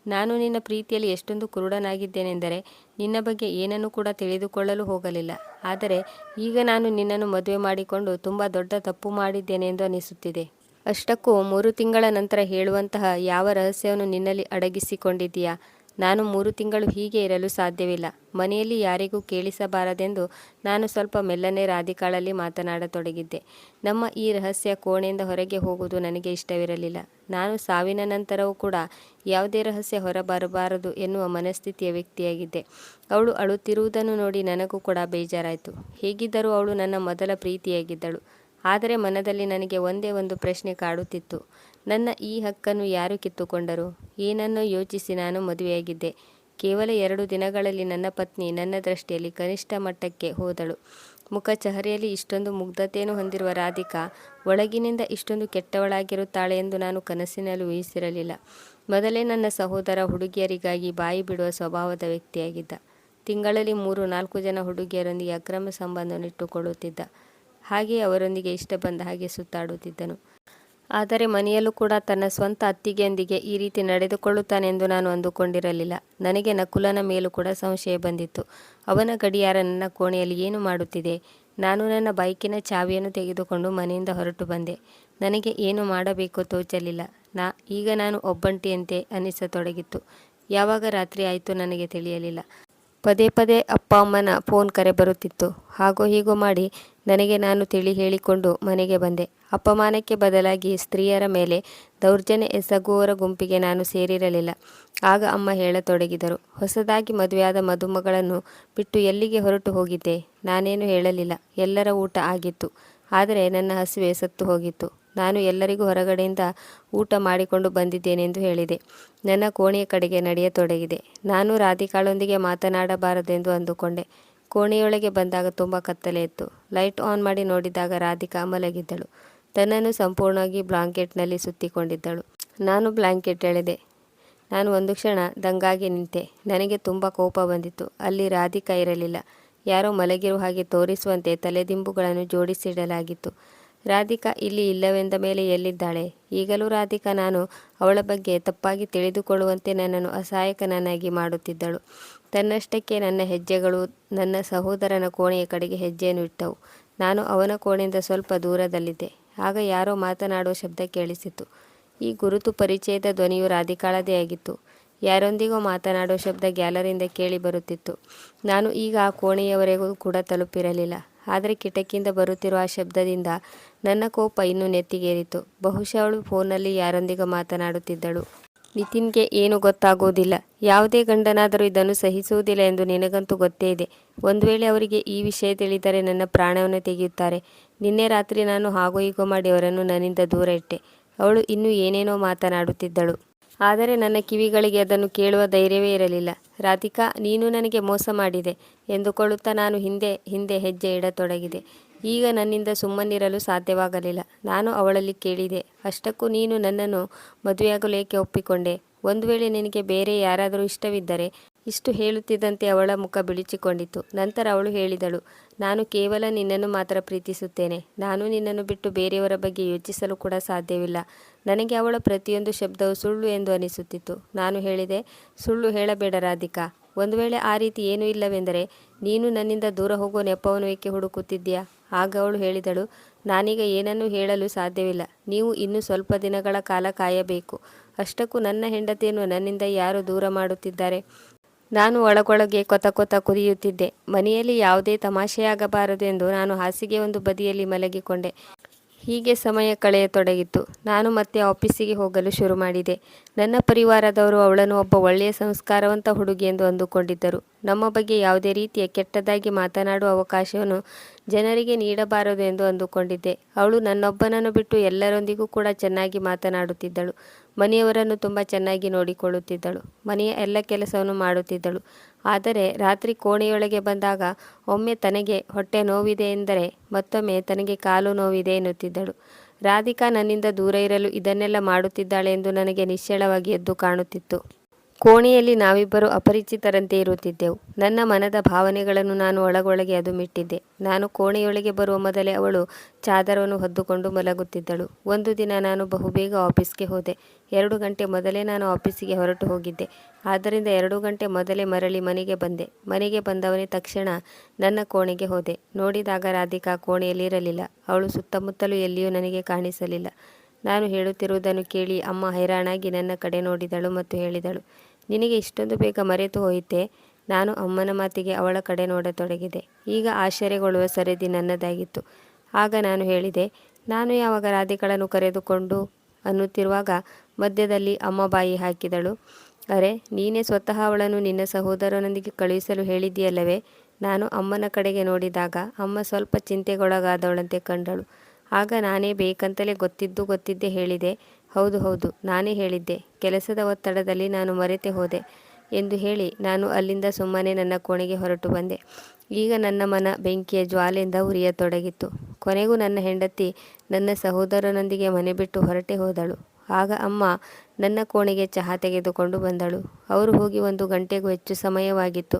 Speaker 1: ನಾನು ನಿನ್ನ ಪ್ರೀತಿಯಲ್ಲಿ ಎಷ್ಟೊಂದು ಕುರುಡನಾಗಿದ್ದೇನೆಂದರೆ ನಿನ್ನ ಬಗ್ಗೆ ಏನನ್ನು ಕೂಡ ತಿಳಿದುಕೊಳ್ಳಲು ಹೋಗಲಿಲ್ಲ. ಆದರೆ ಈಗ ನಾನು ನಿನ್ನನ್ನು ಮದುವೆ ಮಾಡಿಕೊಂಡು ತುಂಬ ದೊಡ್ಡ ತಪ್ಪು ಮಾಡಿದ್ದೇನೆ ಎಂದು ಅನಿಸುತ್ತಿದೆ. ಅಷ್ಟಕ್ಕೂ 3 ತಿಂಗಳ ನಂತರ ಹೇಳುವಂತಹ ಯಾವ ರಹಸ್ಯವನ್ನು ನಿನ್ನಲ್ಲಿ ಅಡಗಿಸಿಕೊಂಡಿದ್ದೀಯಾ? ನಾನು 3 ತಿಂಗಳು ಹೀಗೆ ಇರಲು ಸಾಧ್ಯವಿಲ್ಲ. ಮನೆಯಲ್ಲಿ ಯಾರಿಗೂ ಕೇಳಿಸಬಾರದೆಂದು ನಾನು ಸ್ವಲ್ಪ ಮೆಲ್ಲನೆ ರಾಧಿಕಾಳಲ್ಲಿ ಮಾತನಾಡತೊಡಗಿದ್ದೆ. ನಮ್ಮ ಈ ರಹಸ್ಯ ಕೋಣೆಯಿಂದ ಹೊರಗೆ ಹೋಗುವುದು ನನಗೆ ಇಷ್ಟವಿರಲಿಲ್ಲ. ನಾನು ಸಾವಿನ ನಂತರವೂ ಕೂಡ ಯಾವುದೇ ರಹಸ್ಯ ಹೊರಬರಬಾರದು ಎನ್ನುವ ಮನಸ್ಥಿತಿಯ ವ್ಯಕ್ತಿಯಾಗಿದ್ದೆ. ಅವಳು ಅಳುತ್ತಿರುವುದನ್ನು ನೋಡಿ ನನಗೂ ಕೂಡ ಬೇಜಾರಾಯಿತು. ಹೇಗಿದ್ದರೂ ಅವಳು ನನ್ನ ಮೊದಲ ಪ್ರೀತಿಯಾಗಿದ್ದಳು. ಆದರೆ ಮನದಲ್ಲಿ ನನಗೆ ಒಂದೇ ಒಂದು ಪ್ರಶ್ನೆ ಕಾಡುತ್ತಿತ್ತು. ನನ್ನ ಈ ಹಕ್ಕನ್ನು ಯಾರು ಕಿತ್ತುಕೊಂಡರು? ಏನನ್ನೋ ಯೋಚಿಸಿ ನಾನು ಮದುವೆಯಾಗಿದ್ದೆ. ಕೇವಲ 2 ದಿನಗಳಲ್ಲಿ ನನ್ನ ಪತ್ನಿ ನನ್ನ ದೃಷ್ಟಿಯಲ್ಲಿ ಕನಿಷ್ಠ ಮಟ್ಟಕ್ಕೆ ಹೋದಳು. ಮುಖ ಚಹರೆಯಲ್ಲಿ ಇಷ್ಟೊಂದು ಮುಗ್ಧತೆಯನ್ನು ಹೊಂದಿರುವ ರಾಧಿಕಾ ಒಳಗಿನಿಂದ ಇಷ್ಟೊಂದು ಕೆಟ್ಟವಳಾಗಿರುತ್ತಾಳೆ ಎಂದು ನಾನು ಕನಸಿನಲ್ಲೂ ಊಹಿಸಿರಲಿಲ್ಲ. ಮೊದಲೇ ನನ್ನ ಸಹೋದರ ಹುಡುಗಿಯರಿಗಾಗಿ ಬಾಯಿ ಬಿಡುವ ಸ್ವಭಾವದ ವ್ಯಕ್ತಿಯಾಗಿದ್ದ. ತಿಂಗಳಲ್ಲಿ 3-4 ಜನ ಹುಡುಗಿಯರೊಂದಿಗೆ ಅಕ್ರಮ ಸಂಬಂಧವನ್ನು ಇಟ್ಟುಕೊಳ್ಳುತ್ತಿದ್ದ. ಹಾಗೆಯೇ ಅವರೊಂದಿಗೆ ಇಷ್ಟ ಬಂದ ಹಾಗೆ ಸುತ್ತಾಡುತ್ತಿದ್ದನು. ಆದರೆ ಮನೆಯಲ್ಲೂ ಕೂಡ ತನ್ನ ಸ್ವಂತ ಅತ್ತಿಗೆಯೊಂದಿಗೆ ಈ ರೀತಿ ನಡೆದುಕೊಳ್ಳುತ್ತಾನೆಂದು ನಾನು ಅಂದುಕೊಂಡಿರಲಿಲ್ಲ. ನನಗೆ ನಕುಲನ ಮೇಲೂ ಕೂಡ ಸಂಶಯ ಬಂದಿತ್ತು. ಅವನ ಗಡಿಯಾರ ನನ್ನ ಕೋಣೆಯಲ್ಲಿ ಏನು ಮಾಡುತ್ತಿದೆ? ನಾನು ನನ್ನ ಬೈಕಿನ ಚಾವಿಯನ್ನು ತೆಗೆದುಕೊಂಡು ಮನೆಯಿಂದ ಹೊರಟು ಬಂದೆ. ನನಗೆ ಏನು ಮಾಡಬೇಕೋ ತೋಚಲಿಲ್ಲ. ಈಗ ನಾನು ಒಬ್ಬಂಟಿಯಂತೆ ಅನಿಸತೊಡಗಿತ್ತು. ಯಾವಾಗ ರಾತ್ರಿ ಆಯಿತು ನನಗೆ ತಿಳಿಯಲಿಲ್ಲ. ಪದೇ ಪದೇ ಅಪ್ಪ ಅಮ್ಮನ ಫೋನ್ ಕರೆ ಬರುತ್ತಿತ್ತು. ಹಾಗೋ ಹೀಗೋ ಮಾಡಿ ನನಗೆ ನಾನು ತಿಳಿ ಹೇಳಿಕೊಂಡು ಮನೆಗೆ ಬಂದೆ. ಅಪಮಾನಕ್ಕೆ ಬದಲಾಗಿ ಸ್ತ್ರೀಯರ ಮೇಲೆ ದೌರ್ಜನ್ಯ ಎಸಗುವವರ ಗುಂಪಿಗೆ ನಾನು ಸೇರಿರಲಿಲ್ಲ. ಆಗ ಅಮ್ಮ ಹೇಳತೊಡಗಿದರು, ಹೊಸದಾಗಿ ಮದುವೆಯಾದ ಮದುಮಗಳನ್ನು ಬಿಟ್ಟು ಎಲ್ಲಿಗೆ ಹೊರಟು ಹೋಗಿದ್ದೆ? ನಾನೇನು ಹೇಳಲಿಲ್ಲ. ಎಲ್ಲರ ಊಟ ಆಗಿತ್ತು. ಆದರೆ ನನ್ನ ಹಸಿವೆ ಸತ್ತು ಹೋಗಿತ್ತು. ನಾನು ಎಲ್ಲರಿಗೂ ಹೊರಗಡೆಯಿಂದ ಊಟ ಮಾಡಿಕೊಂಡು ಬಂದಿದ್ದೇನೆಂದು ಹೇಳಿದೆ. ನನ್ನ ಕೋಣೆಯ ಕಡೆಗೆ ನಡೆಯತೊಡಗಿದೆ. ನಾನು ರಾಧಿಕಾಳೊಂದಿಗೆ ಮಾತನಾಡಬಾರದೆಂದು ಅಂದುಕೊಂಡೆ. ಕೋಣೆಯೊಳಗೆ ಬಂದಾಗ ತುಂಬ ಕತ್ತಲೆ ಇತ್ತು. ಲೈಟ್ ಆನ್ ಮಾಡಿ ನೋಡಿದಾಗ ರಾಧಿಕಾ ಮಲಗಿದ್ದಳು. ತನ್ನನ್ನು ಸಂಪೂರ್ಣವಾಗಿ ಬ್ಲಾಂಕೆಟ್ನಲ್ಲಿ ಸುತ್ತಿಕೊಂಡಿದ್ದಳು. ನಾನು ಬ್ಲಾಂಕೆಟ್ ಎಳೆದೆ. ನಾನು ಒಂದು ಕ್ಷಣ ದಂಗಾಗಿ ನಿಂತೆ. ನನಗೆ ತುಂಬ ಕೋಪ ಬಂದಿತ್ತು. ಅಲ್ಲಿ ರಾಧಿಕಾ ಇರಲಿಲ್ಲ. ಯಾರೋ ಮಲಗಿರುವ ಹಾಗೆ ತೋರಿಸುವಂತೆ ತಲೆದಿಂಬುಗಳನ್ನು ಜೋಡಿಸಿಡಲಾಗಿತ್ತು. ರಾಧಿಕಾ ಇಲ್ಲಿ ಇಲ್ಲವೆಂದ ಮೇಲೆ ಎಲ್ಲಿದ್ದಾಳೆ? ಈಗಲೂ ರಾಧಿಕಾ ನಾನು ಅವಳ ಬಗ್ಗೆ ತಪ್ಪಾಗಿ ತಿಳಿದುಕೊಳ್ಳುವಂತೆ ನನ್ನನ್ನು ಅಸಹಾಯಕನನ್ನಾಗಿ ಮಾಡುತ್ತಿದ್ದಳು. ತನ್ನಷ್ಟಕ್ಕೆ ನನ್ನ ಹೆಜ್ಜೆಗಳು ನನ್ನ ಸಹೋದರನ ಕೋಣೆಯ ಕಡೆಗೆ ಹೆಜ್ಜೆಯನ್ನು ಇಟ್ಟವು. ನಾನು ಅವನ ಕೋಣೆಯಿಂದ ಸ್ವಲ್ಪ ದೂರದಲ್ಲಿದ್ದೆ. ಆಗ ಯಾರೋ ಮಾತನಾಡುವ ಶಬ್ದ ಕೇಳಿಸಿತು. ಈ ಗುರುತು ಪರಿಚಯದ ಧ್ವನಿಯು ರಾಧಿಕಾಳದೇ ಆಗಿತ್ತು. ಯಾರೊಂದಿಗೋ ಮಾತನಾಡುವ ಶಬ್ದ ಗ್ಯಾಲರಿಯಿಂದ ಕೇಳಿ ಬರುತ್ತಿತ್ತು. ನಾನು ಈಗ ಆ ಕೋಣೆಯವರೆಗೂ ಕೂಡ ತಲುಪಿರಲಿಲ್ಲ. ಆದರೆ ಕಿಟಕಿಯಿಂದ ಬರುತ್ತಿರುವ ಆ ಶಬ್ದದಿಂದ ನನ್ನ ಕೋಪ ಇನ್ನೂ ನೆತ್ತಿಗೇರಿತು. ಬಹುಶಃ ಅವಳು ಫೋನ್ನಲ್ಲಿ ಯಾರೊಂದಿಗೆ ಮಾತನಾಡುತ್ತಿದ್ದಳು. ನಿತಿನ್ಗೆ ಏನು ಗೊತ್ತಾಗುವುದಿಲ್ಲ. ಯಾವುದೇ ಗಂಡನಾದರೂ ಇದನ್ನು ಸಹಿಸುವುದಿಲ್ಲ ಎಂದು ನಿನಗಂತೂ ಗೊತ್ತೇ ಇದೆ. ಒಂದು ವೇಳೆ ಅವರಿಗೆ ಈ ವಿಷಯ ತಿಳಿದರೆ ನನ್ನ ಪ್ರಾಣವನ್ನು ತೆಗೆಯುತ್ತಾರೆ. ನಿನ್ನೆ ರಾತ್ರಿ ನಾನು ಹಾಗೋ ಹೀಗೋ ಮಾಡಿ ಅವರನ್ನು ನನ್ನಿಂದ ದೂರ ಇಟ್ಟೆ. ಅವಳು ಇನ್ನೂ ಏನೇನೋ ಮಾತನಾಡುತ್ತಿದ್ದಳು. ಆದರೆ ನನ್ನ ಕಿವಿಗಳಿಗೆ ಅದನ್ನು ಕೇಳುವ ಧೈರ್ಯವೇ ಇರಲಿಲ್ಲ. ರಾಧಿಕಾ, ನೀನು ನನಗೆ ಮೋಸ ಮಾಡಿದೆ ಎಂದುಕೊಳ್ಳುತ್ತಾ ನಾನು ಹಿಂದೆ ಹಿಂದೆ ಹೆಜ್ಜೆ ಇಡತೊಡಗಿದೆ. ಈಗ ನನ್ನಿಂದ ಸುಮ್ಮನಿರಲು ಸಾಧ್ಯವಾಗಲಿಲ್ಲ. ನಾನು ಅವಳಲ್ಲಿ ಕೇಳಿದೆ, ಅಷ್ಟಕ್ಕೂ ನೀನು ನನ್ನನ್ನು ಮದುವೆಯಾಗಲು ಏಕೆ ಒಪ್ಪಿಕೊಂಡೆ? ಒಂದು ವೇಳೆ ನಿನಗೆ ಬೇರೆ ಯಾರಾದರೂ ಇಷ್ಟವಿದ್ದರೆ? ಇಷ್ಟು ಹೇಳುತ್ತಿದ್ದಂತೆ ಅವಳ ಮುಖ ಬಿಳಿಚಿಕೊಂಡಿತು. ನಂತರ ಅವಳು ಹೇಳಿದಳು, ನಾನು ಕೇವಲ ನಿನ್ನನ್ನು ಮಾತ್ರ ಪ್ರೀತಿಸುತ್ತೇನೆ. ನಾನು ನಿನ್ನನ್ನು ಬಿಟ್ಟು ಬೇರೆಯವರ ಬಗ್ಗೆ ಯೋಚಿಸಲು ಕೂಡ ಸಾಧ್ಯವಿಲ್ಲ. ನನಗೆ ಅವಳ ಪ್ರತಿಯೊಂದು ಶಬ್ದವು ಸುಳ್ಳು ಎಂದು ಅನಿಸುತ್ತಿತ್ತು. ನಾನು ಹೇಳಿದೆ, ಸುಳ್ಳು ಹೇಳಬೇಡ ರಾಧಿಕಾ. ಒಂದು ವೇಳೆ ಆ ರೀತಿ ಏನೂ ಇಲ್ಲವೆಂದರೆ ನೀನು ನನ್ನಿಂದ ದೂರ ಹೋಗುವ ನೆಪವನ್ನು ಏಕೆ ಹುಡುಕುತ್ತಿದ್ದೀಯಾ? ಆಗ ಅವಳು ಹೇಳಿದಳು, ನಾನೀಗ ಏನನ್ನೂ ಹೇಳಲು ಸಾಧ್ಯವಿಲ್ಲ. ನೀವು ಇನ್ನೂ ಸ್ವಲ್ಪ ದಿನಗಳ ಕಾಲ ಕಾಯಬೇಕು. ಅಷ್ಟಕ್ಕೂ ನನ್ನ ಹೆಂಡತಿಯನ್ನು ನನ್ನಿಂದ ಯಾರು ದೂರ ಮಾಡುತ್ತಿದ್ದಾರೆ? ನಾನು ಒಳಗೊಳಗೆ ಕೊತ ಕೊತ ಕುದಿಯುತ್ತಿದ್ದೆ. ಮನೆಯಲ್ಲಿ ಯಾವುದೇ ತಮಾಷೆಯಾಗಬಾರದು ಎಂದು ನಾನು ಹಾಸಿಗೆ ಒಂದು ಬದಿಯಲ್ಲಿ ಮಲಗಿಕೊಂಡೆ. ಹೀಗೆ ಸಮಯ ಕಳೆಯತೊಡಗಿತ್ತು. ನಾನು ಮತ್ತೆ ಆಫೀಸಿಗೆ ಹೋಗಲು ಶುರು ಮಾಡಿದೆ. ನನ್ನ ಪರಿವಾರದವರು ಅವಳನ್ನು ಒಬ್ಬ ಒಳ್ಳೆಯ ಸಂಸ್ಕಾರವಂತ ಹುಡುಗಿ ಎಂದು ಅಂದುಕೊಂಡಿದ್ದರು. ನಮ್ಮ ಬಗ್ಗೆ ಯಾವುದೇ ರೀತಿಯ ಕೆಟ್ಟದಾಗಿ ಮಾತನಾಡುವ ಅವಕಾಶವನ್ನು ಜನರಿಗೆ ನೀಡಬಾರದು ಎಂದು ಅಂದುಕೊಂಡಿದ್ದೆ. ಅವಳು ನನ್ನೊಬ್ಬನನ್ನು ಬಿಟ್ಟು ಎಲ್ಲರೊಂದಿಗೂ ಕೂಡ ಚೆನ್ನಾಗಿ ಮಾತನಾಡುತ್ತಿದ್ದಳು. ಮನೆಯವರನ್ನು ತುಂಬ ಚೆನ್ನಾಗಿ ನೋಡಿಕೊಳ್ಳುತ್ತಿದ್ದಳು. ಮನೆಯ ಎಲ್ಲ ಕೆಲಸವನ್ನು ಮಾಡುತ್ತಿದ್ದಳು. ಆದರೆ ರಾತ್ರಿ ಕೋಣೆಯೊಳಗೆ ಬಂದಾಗ ಒಮ್ಮೆ ತನಗೆ ಹೊಟ್ಟೆ ನೋವಿದೆ ಎಂದರೆ ಮತ್ತೊಮ್ಮೆ ತನಗೆ ಕಾಲು ನೋವಿದೆ ಎನ್ನುತ್ತಿದ್ದಳು. ರಾಧಿಕಾ ನನ್ನಿಂದ ದೂರ ಇರಲು ಇದನ್ನೆಲ್ಲ ಮಾಡುತ್ತಿದ್ದಾಳೆ ಎಂದು ನನಗೆ ನಿಶ್ಚಳವಾಗಿ ಎದ್ದು ಕಾಣುತ್ತಿತ್ತು. ಕೋಣೆಯಲ್ಲಿ ನಾವಿಬ್ಬರು ಅಪರಿಚಿತರಂತೆ ಇರುತ್ತಿದ್ದೆವು. ನನ್ನ ಮನದ ಭಾವನೆಗಳನ್ನು ನಾನು ಒಳಗೊಳಗೆ ಅದುಮಿಟ್ಟಿದ್ದೆ. ನಾನು ಕೋಣೆಯೊಳಗೆ ಬರುವ ಮೊದಲೇ ಅವಳು ಚಾದರವನ್ನು ಹೊದ್ದುಕೊಂಡು ಮಲಗುತ್ತಿದ್ದಳು. ಒಂದು ದಿನ ನಾನು ಬಹುಬೇಗ ಆಫೀಸ್ಗೆ ಹೋದೆ. 2 ಗಂಟೆ ಮೊದಲೇ ನಾನು ಆಫೀಸಿಗೆ ಹೊರಟು ಹೋಗಿದ್ದೆ. ಆದ್ದರಿಂದ 2 ಗಂಟೆ ಮೊದಲೇ ಮರಳಿ ಮನೆಗೆ ಬಂದೆ. ಮನೆಗೆ ಬಂದವನೇ ತಕ್ಷಣ ನನ್ನ ಕೋಣೆಗೆ ಹೋದೆ. ನೋಡಿದಾಗ ರಾಧಿಕಾ ಕೋಣೆಯಲ್ಲಿರಲಿಲ್ಲ. ಅವಳು ಸುತ್ತಮುತ್ತಲೂ ಎಲ್ಲಿಯೂ ನನಗೆ ಕಾಣಿಸಲಿಲ್ಲ. ನಾನು ಹೇಳುತ್ತಿರುವುದನ್ನು ಕೇಳಿ ಅಮ್ಮ ಹೈರಾಣಾಗಿ ನನ್ನ ಕಡೆ ನೋಡಿದಳು ಮತ್ತು ಹೇಳಿದಳು, ನಿನಗೆ ಇಷ್ಟೊಂದು ಬೇಗ ಮರೆತು ಹೋಯಿತೆ? ನಾನು ಅಮ್ಮನ ಮಾತಿಗೆ ಅವಳ ಕಡೆ ನೋಡತೊಡಗಿದೆ. ಈಗ ಆಶ್ಚರ್ಯಗೊಳ್ಳುವ ಸರದಿ ನನ್ನದಾಗಿತ್ತು. ಆಗ ನಾನು ಹೇಳಿದೆ, ನಾನು ಯಾವಾಗ ರಾಧಿಕಳನ್ನು ಕರೆದುಕೊಂಡು ಅನ್ನುತ್ತಿರುವಾಗ ಮಧ್ಯದಲ್ಲಿ ಅಮ್ಮ ಬಾಯಿ ಹಾಕಿದಳು. ಅರೆ, ನೀನೇ ಸ್ವತಃ ಅವಳನ್ನು ನಿನ್ನ ಸಹೋದರನೊಂದಿಗೆ ಕಳುಹಿಸಲು ಹೇಳಿದ್ದೀಯಲ್ಲವೇ? ನಾನು ಅಮ್ಮನ ಕಡೆಗೆ ನೋಡಿದಾಗ ಅಮ್ಮ ಸ್ವಲ್ಪ ಚಿಂತೆಗೊಳಗಾದವಳಂತೆ ಕಂಡಳು. ಆಗ ನಾನೇ ಬೇಕಂತಲೇ ಗೊತ್ತಿದ್ದೇ ಹೇಳಿದೆ, ಹೌದು ಹೌದು ನಾನೇ ಹೇಳಿದ್ದೆ. ಕೆಲಸದ ಒತ್ತಡದಲ್ಲಿ ನಾನು ಮರೆತೇ ಹೋದೆ ಎಂದು ಹೇಳಿ ನಾನು ಅಲ್ಲಿಂದ ಸುಮ್ಮನೆ ನನ್ನ ಕೋಣೆಗೆ ಹೊರಟು ಬಂದೆ. ಈಗ ನನ್ನ ಮನ ಬೆಂಕಿಯ ಜ್ವಾಲೆಯಿಂದ ಉರಿಯತೊಡಗಿತ್ತು. ಕೊನೆಗೂ ನನ್ನ ಹೆಂಡತಿ ನನ್ನ ಸಹೋದರನೊಂದಿಗೆ ಮನೆ ಬಿಟ್ಟು ಹೊರಟೇ ಹೋದಳು. ಆಗ ಅಮ್ಮ ನನ್ನ ಕೋಣೆಗೆ ಚಹಾ ತೆಗೆದುಕೊಂಡು ಬಂದಳು. ಅವರು ಹೋಗಿ 1 ಗಂಟೆಗೂ ಹೆಚ್ಚು ಸಮಯವಾಗಿತ್ತು.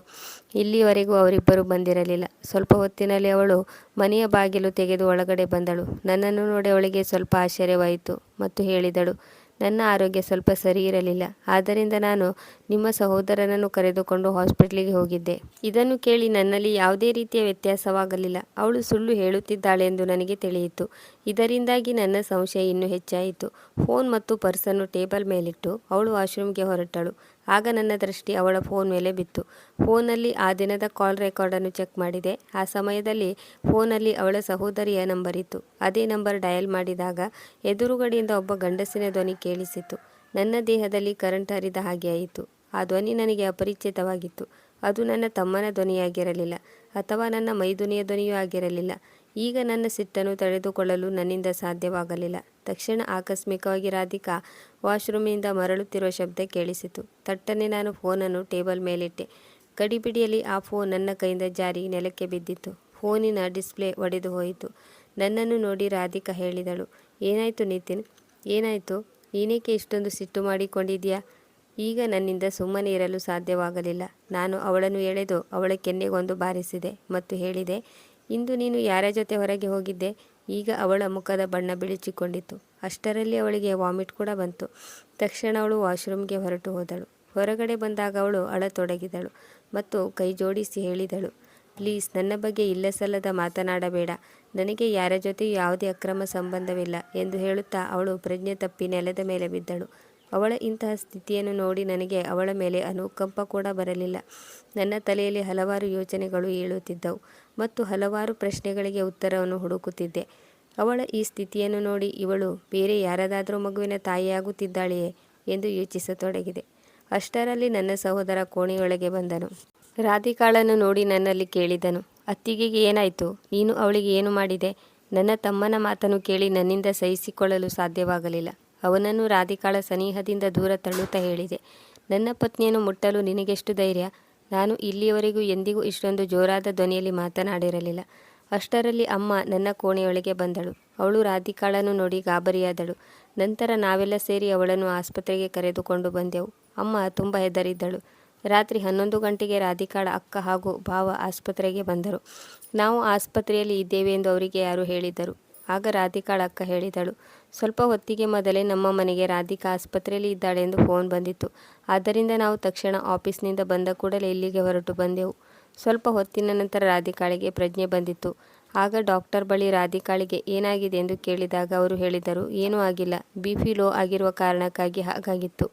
Speaker 1: ಇಲ್ಲಿವರೆಗೂ ಅವರಿಬ್ಬರು ಬಂದಿರಲಿಲ್ಲ. ಸ್ವಲ್ಪ ಹೊತ್ತಿನಲ್ಲಿ ಅವಳು ಮನೆಯ ಬಾಗಿಲು ತೆಗೆದು ಒಳಗಡೆ ಬಂದಳು. ನನ್ನನ್ನು ನೋಡಿ ಅವಳಿಗೆ ಸ್ವಲ್ಪ ಆಶ್ಚರ್ಯವಾಯಿತು ಮತ್ತು ಹೇಳಿದಳು, ನನ್ನ ಆರೋಗ್ಯ ಸ್ವಲ್ಪ ಸರಿ ಇರಲಿಲ್ಲ. ಆದ್ದರಿಂದ ನಾನು ನಿಮ್ಮ ಸಹೋದರನನ್ನು ಕರೆದುಕೊಂಡು ಹಾಸ್ಪಿಟ್ಲಿಗೆ ಹೋಗಿದ್ದೆ. ಇದನ್ನು ಕೇಳಿ ನನ್ನಲ್ಲಿ ಯಾವುದೇ ರೀತಿಯ ವ್ಯತ್ಯಾಸವಾಗಲಿಲ್ಲ. ಅವಳು ಸುಳ್ಳು ಹೇಳುತ್ತಿದ್ದಾಳೆ ಎಂದು ನನಗೆ ತಿಳಿಯಿತು. ಇದರಿಂದಾಗಿ ನನ್ನ ಸಂಶಯ ಇನ್ನೂ ಹೆಚ್ಚಾಯಿತು. ಫೋನ್ ಮತ್ತು ಪರ್ಸನ್ನು ಟೇಬಲ್ ಮೇಲಿಟ್ಟು ಅವಳು ವಾಶ್ರೂಮ್ಗೆ ಹೊರಟಳು. ಆಗ ನನ್ನ ದೃಷ್ಟಿ ಅವಳ ಫೋನ್ ಮೇಲೆ ಬಿತ್ತು. ಫೋನಲ್ಲಿ ಆ ದಿನದ ಕಾಲ್ ರೆಕಾರ್ಡನ್ನು ಚೆಕ್ ಮಾಡಿದೆ. ಆ ಸಮಯದಲ್ಲಿ ಫೋನಲ್ಲಿ ಅವಳ ಸಹೋದರಿಯ ನಂಬರ್ ಇತ್ತು. ಅದೇ ನಂಬರ್ ಡಯಲ್ ಮಾಡಿದಾಗ ಎದುರುಗಡೆಯಿಂದ ಒಬ್ಬ ಗಂಡಸಿನ ಧ್ವನಿ ಕೇಳಿಸಿತು. ನನ್ನ ದೇಹದಲ್ಲಿ ಕರೆಂಟ್ ಹರಿದ ಹಾಗೆ ಆಯಿತು. ಆ ಧ್ವನಿ ನನಗೆ ಅಪರಿಚಿತವಾಗಿತ್ತು. ಅದು ನನ್ನ ತಮ್ಮನ ಧ್ವನಿಯಾಗಿರಲಿಲ್ಲ ಅಥವಾ ನನ್ನ ಮೈದುನಿಯ ಧ್ವನಿಯೂ ಆಗಿರಲಿಲ್ಲ. ಈಗ ನನ್ನ ಸಿಟ್ಟನ್ನು ತಡೆದುಕೊಳ್ಳಲು ನನ್ನಿಂದ ಸಾಧ್ಯವಾಗಲಿಲ್ಲ. ತಕ್ಷಣ ಆಕಸ್ಮಿಕವಾಗಿ ರಾಧಿಕಾ ವಾಶ್ರೂಮಿನಿಂದ ಮರಳುತ್ತಿರುವ ಶಬ್ದ ಕೇಳಿಸಿತು. ತಟ್ಟನೆ ನಾನು ಫೋನನ್ನು ಟೇಬಲ್ ಮೇಲಿಟ್ಟೆ. ಗಡಿಬಿಡಿಯಲ್ಲಿ ಆ ಫೋನ್ ನನ್ನ ಕೈಯಿಂದ ಜಾರಿ ನೆಲಕ್ಕೆ ಬಿದ್ದಿತು. ಫೋನಿನ ಡಿಸ್ಪ್ಲೇ ಒಡೆದು ಹೋಯಿತು. ನನ್ನನ್ನು ನೋಡಿ ರಾಧಿಕಾ ಹೇಳಿದಳು, ಏನಾಯಿತು ನಿತಿನ್? ಏನಾಯಿತು? ನೀನೇಕೆ ಇಷ್ಟೊಂದು ಸಿಟ್ಟು ಮಾಡಿಕೊಂಡಿದ್ದೀಯಾ? ಈಗ ನನ್ನಿಂದ ಸುಮ್ಮನೆ ಇರಲು ಸಾಧ್ಯವಾಗಲಿಲ್ಲ. ನಾನು ಅವಳನ್ನು ಎಳೆದು ಅವಳ ಕೆನ್ನೆಗೊಂದು ಬಾರಿಸಿದೆ ಮತ್ತು ಹೇಳಿದೆ, ಇಂದು ನೀನು ಯಾರ ಜೊತೆ ಹೊರಗೆ ಹೋಗಿದ್ದೆ? ಈಗ ಅವಳ ಮುಖದ ಬಣ್ಣ ಬಿಳಿಚಿಕೊಂಡಿತು. ಅಷ್ಟರಲ್ಲಿ ಅವಳಿಗೆ ವಾಮಿಟ್ ಕೂಡ ಬಂತು. ತಕ್ಷಣ ಅವಳು ವಾಶ್ರೂಮ್ಗೆ ಹೊರಟು ಹೋದಳು. ಹೊರಗಡೆ ಬಂದಾಗ ಅವಳು ಅಳತೊಡಗಿದಳು ಮತ್ತು ಕೈ ಜೋಡಿಸಿ ಹೇಳಿದಳು, ಪ್ಲೀಸ್ ನನ್ನ ಬಗ್ಗೆ ಇಲ್ಲಸಲ್ಲದ ಮಾತನಾಡಬೇಡ. ನನಗೆ ಯಾರ ಜೊತೆಯೂ ಯಾವುದೇ ಅಕ್ರಮ ಸಂಬಂಧವಿಲ್ಲ ಎಂದು ಹೇಳುತ್ತಾ ಅವಳು ಪ್ರಜ್ಞೆ ತಪ್ಪಿ ನೆಲದ ಮೇಲೆ ಬಿದ್ದಳು. ಅವಳ ಇಂತಹ ಸ್ಥಿತಿಯನ್ನು ನೋಡಿ ನನಗೆ ಅವಳ ಮೇಲೆ ಅನುಕಂಪ ಕೂಡ ಬರಲಿಲ್ಲ. ನನ್ನ ತಲೆಯಲ್ಲಿ ಹಲವಾರು ಯೋಚನೆಗಳು ಏಳುತ್ತಿದ್ದವು ಮತ್ತು ಹಲವಾರು ಪ್ರಶ್ನೆಗಳಿಗೆ ಉತ್ತರವನ್ನು ಹುಡುಕುತ್ತಿದ್ದೆ. ಅವಳ ಈ ಸ್ಥಿತಿಯನ್ನು ನೋಡಿ ಇವಳು ಬೇರೆ ಯಾರದಾದರೂ ಮಗುವಿನ ತಾಯಿಯಾಗುತ್ತಿದ್ದಾಳೆಯೇ ಎಂದು ಯೋಚಿಸತೊಡಗಿದೆ. ಅಷ್ಟರಲ್ಲಿ ನನ್ನ ಸಹೋದರ ಕೋಣೆಯೊಳಗೆ ಬಂದನು. ರಾಧಿಕಾಳನ್ನು ನೋಡಿ ನನ್ನಲ್ಲಿ ಕೇಳಿದನು, ಅತ್ತಿಗೆಗೆ ಏನಾಯಿತು? ನೀನು ಅವಳಿಗೆ ಏನು ಮಾಡಿದೆ? ನನ್ನ ತಮ್ಮನ ಮಾತನ್ನು ಕೇಳಿ ನನ್ನಿಂದ ಸಹಿಸಿಕೊಳ್ಳಲು ಸಾಧ್ಯವಾಗಲಿಲ್ಲ. ಅವನನ್ನು ರಾಧಿಕಾಳ ಸನಿಹದಿಂದ ದೂರ ತಳ್ಳುತ್ತಾ ಹೇಳಿದೆ, ನನ್ನ ಪತ್ನಿಯನ್ನು ಮುಟ್ಟಲು ನಿನಗೆಷ್ಟು ಧೈರ್ಯ? ನಾನು ಇಲ್ಲಿಯವರೆಗೂ ಎಂದಿಗೂ ಇಷ್ಟೊಂದು ಜೋರಾದ ಧ್ವನಿಯಲ್ಲಿ ಮಾತನಾಡಿರಲಿಲ್ಲ. ಅಷ್ಟರಲ್ಲಿ ಅಮ್ಮ ನನ್ನ ಕೋಣೆಯೊಳಗೆ ಬಂದಳು. ಅವಳು ರಾಧಿಕಾಳನ್ನು ನೋಡಿ ಗಾಬರಿಯಾದಳು. ನಂತರ ನಾವೆಲ್ಲ ಸೇರಿ ಅವಳನ್ನು ಆಸ್ಪತ್ರೆಗೆ ಕರೆದುಕೊಂಡು ಬಂದೆವು. ಅಮ್ಮ ತುಂಬ ಹೆದರಿದ್ದಳು. ರಾತ್ರಿ 11 ಗಂಟೆಗೆ ರಾಧಿಕಾಳ ಅಕ್ಕ ಹಾಗೂ ಭಾವ ಆಸ್ಪತ್ರೆಗೆ ಬಂದರು. ನಾವು ಆಸ್ಪತ್ರೆಯಲ್ಲಿ ಇದ್ದೇವೆ ಎಂದು ಅವರಿಗೆ ಯಾರು ಹೇಳಿದರು. ಆಗ ರಾಧಿಕಾಳ ಅಕ್ಕ ಹೇಳಿದಳು, ಸ್ವಲ್ಪ ಹೊತ್ತಿಗೆ ಮೊದಲೇ ನಮ್ಮ ಮನೆಗೆ ರಾಧಿಕಾ ಆಸ್ಪತ್ರೆಯಲ್ಲಿ ಇದ್ದಾಳೆ ಎಂದು ಫೋನ್ ಬಂದಿತ್ತು. ಆದ್ದರಿಂದ ನಾವು ತಕ್ಷಣ ಆಫೀಸ್ನಿಂದ ಬಂದ ಕೂಡಲೇ ಇಲ್ಲಿಗೆ ಹೊರಟು ಬಂದೆವು. ಸ್ವಲ್ಪ ಹೊತ್ತಿನ ನಂತರ ರಾಧಿಕಾಳಿಗೆ ಪ್ರಜ್ಞೆ ಬಂದಿತ್ತು. ಆಗ ಡಾಕ್ಟರ್ ಬಳಿ ರಾಧಿಕಾಳಿಗೆ ಏನಾಗಿದೆ ಎಂದು ಕೇಳಿದಾಗ ಅವರು ಹೇಳಿದರು, ಏನೂ ಆಗಿಲ್ಲ, BP ಲೋ ಆಗಿರುವ ಕಾರಣಕ್ಕಾಗಿ ಹಾಗಾಗಿತ್ತು.